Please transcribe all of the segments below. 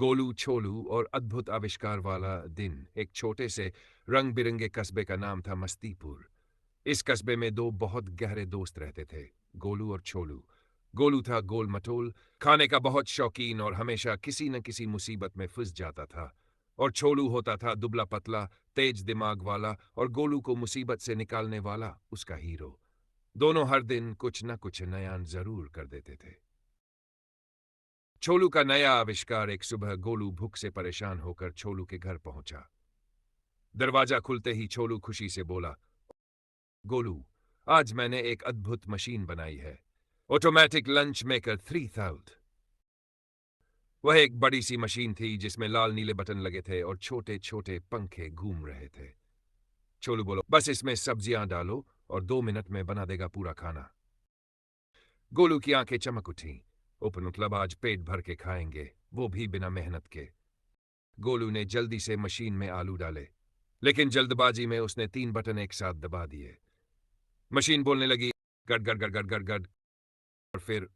गोलू, छोलू और अद्भुत आविष्कार वाला दिन। एक छोटे से रंग बिरंगे कस्बे का नाम था मस्तीपुर। इस कस्बे में दो बहुत गहरे दोस्त रहते थे, गोलू और छोलू। गोलू था गोल मटोल, खाने का बहुत शौकीन और हमेशा किसी न किसी मुसीबत में फंस जाता था। और छोलू होता था दुबला पतला, तेज दिमाग वाला और गोलू को मुसीबत से निकालने वाला उसका हीरो। दोनों हर दिन कुछ न कुछ नया जरूर कर देते थे। छोलू का नया आविष्कार। एक सुबह गोलू भूख से परेशान होकर छोलू के घर पहुंचा। दरवाजा खुलते ही छोलू खुशी से बोला, गोलू, आज मैंने एक अद्भुत मशीन बनाई है, ऑटोमेटिक लंच मेकर 3000। वह एक बड़ी सी मशीन थी जिसमें लाल नीले बटन लगे थे और छोटे छोटे पंखे घूम रहे थे। छोलू बोलो, बस इसमें सब्जियां डालो और 2 मिनट में बना देगा पूरा खाना। गोलू की आंखें चमक उठी। ओपन मतलब आज पेट भर के खाएंगे, वो भी बिना मेहनत के। गोलू ने जल्दी से मशीन में आलू डाले, लेकिन जल्दबाजी में उसने 3 बटन एक साथ दबा दिए। मशीन बोलने लगी, गड़ गड़ गड़ गड़ गड़ गड़, और फिर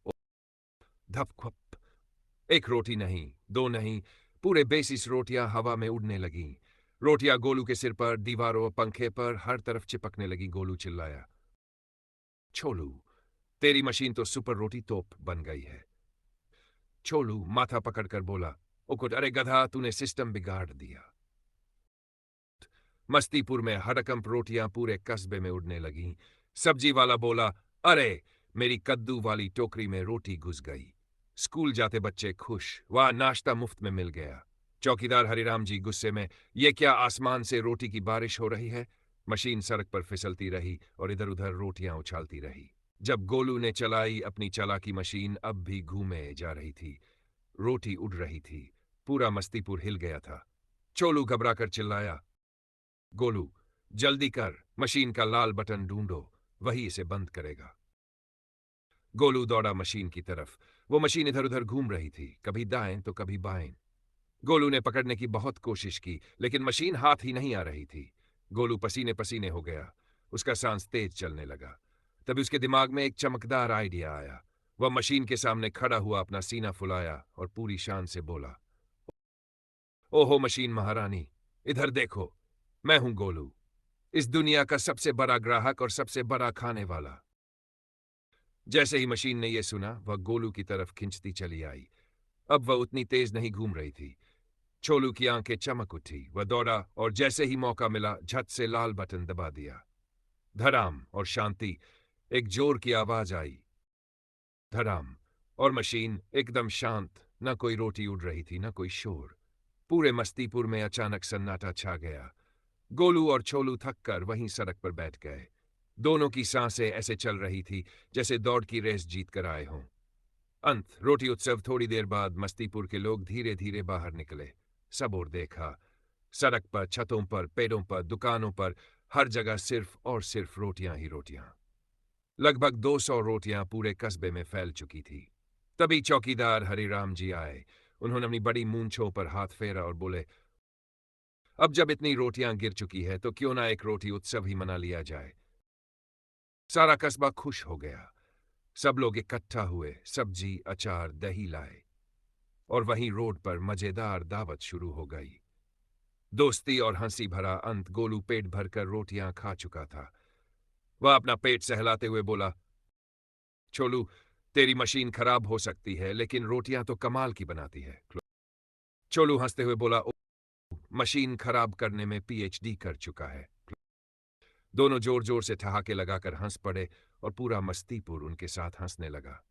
धपखप। एक रोटी नहीं, दो नहीं, पूरे 32 रोटियां हवा में उड़ने लगीं। रोटियां गोलू के सिर पर, दीवारों, पंखे पर, हर तरफ चिपकने लगी। गोलू चिल्लाया, छोलू, तेरी मशीन तो सुपर रोटी तोप बन गई है। छोलू माथा पकड़कर बोला, उकुट, अरे गधा, तूने सिस्टम बिगाड़ दिया। मस्तीपुर में हड़कंप रोटियां पूरे कस्बे में उड़ने लगीं। सब्जी वाला बोला, अरे, मेरी कद्दू वाली टोकरी में रोटी घुस गई। स्कूल जाते बच्चे खुश, वहां नाश्ता मुफ्त में मिल गया। चौकीदार हरिराम जी गुस्से में, ये क्या आसमान से रोटी की बारिश हो रही है। मशीन सड़क पर फिसलती रही और इधर उधर रोटियां उछालती रही। जब गोलू ने चलाई अपनी चालाकी मशीन, अब भी घूमे जा रही थी। रोटी उड़ रही थी। पूरा मस्तीपुर हिल गया था। चोलू घबराकर चिल्लाया, गोलू, जल्दी कर, मशीन का लाल बटन ढूंढो, वही इसे बंद करेगा। गोलू दौड़ा मशीन की तरफ। वो मशीन इधर उधर घूम रही थी, कभी दाएं तो कभी बाएं। गोलू ने पकड़ने की बहुत कोशिश की, लेकिन मशीन हाथ ही नहीं आ रही थी। गोलू पसीने पसीने हो गया। उसका सांस तेज चलने लगा। तभी उसके दिमाग में एक चमकदार आइडिया आया। वह मशीन के सामने खड़ा हुआ अपना सीना फुलाया और पूरी शान से बोला, ओहो मशीन महारानी, इधर देखो, मैं हूं गोलू, इस दुनिया का सबसे बड़ा ग्राहक और सबसे बड़ा खाने वाला। जैसे ही मशीन ने यह सुना, वह गोलू की तरफ खिंचती चली आई। अब वह उतनी तेज नहीं घूम रही थी। छोलू की आंखें चमक उठी। वह दौड़ा और जैसे ही मौका मिला, झट से लाल बटन दबा दिया। धड़ाम और शांति, एक जोर की आवाज आई। धड़ाम, और मशीन एकदम शांत। न कोई रोटी उड़ रही थी, न कोई शोर। पूरे मस्तीपुर में अचानक सन्नाटा छा गया। गोलू और छोलू थक कर वहीं सड़क पर बैठ गए। दोनों की सांसें ऐसे चल रही थी जैसे दौड़ की रेस जीत कर आए हों। अंत रोटी उत्सव। थोड़ी देर बाद मस्तीपुर के लोग धीरे धीरे बाहर निकले। सब और देखा, सड़क पर, छतों पर, पेड़ों पर, दुकानों पर, हर जगह सिर्फ और सिर्फ रोटियां ही रोटियां। लगभग 200 रोटियां पूरे कस्बे में फैल चुकी थी। तभी चौकीदार हरिराम जी आए। उन्होंने अपनी बड़ी मूंछों पर हाथ फेरा और बोले, अब जब इतनी रोटियां गिर चुकी है तो क्यों ना एक रोटी उत्सव ही मना लिया जाए। सारा कस्बा खुश हो गया। सब लोग इकट्ठा हुए, सब्जी, अचार, दही लाए और वहीं रोड पर मजेदार दावत शुरू हो गई। दोस्ती और हंसी भरा अंत। गोलू पेट भरकर रोटियां खा चुका था। वह अपना पेट सहलाते हुए बोला, छोलू, तेरी मशीन खराब हो सकती है, लेकिन रोटियां तो कमाल की बनाती है। छोलू हंसते हुए बोला, ओ, मशीन खराब करने में पीएचडी कर चुका है। दोनों जोर जोर से ठहाके लगाकर हंस पड़े और पूरा मस्तीपुर उनके साथ हंसने लगा।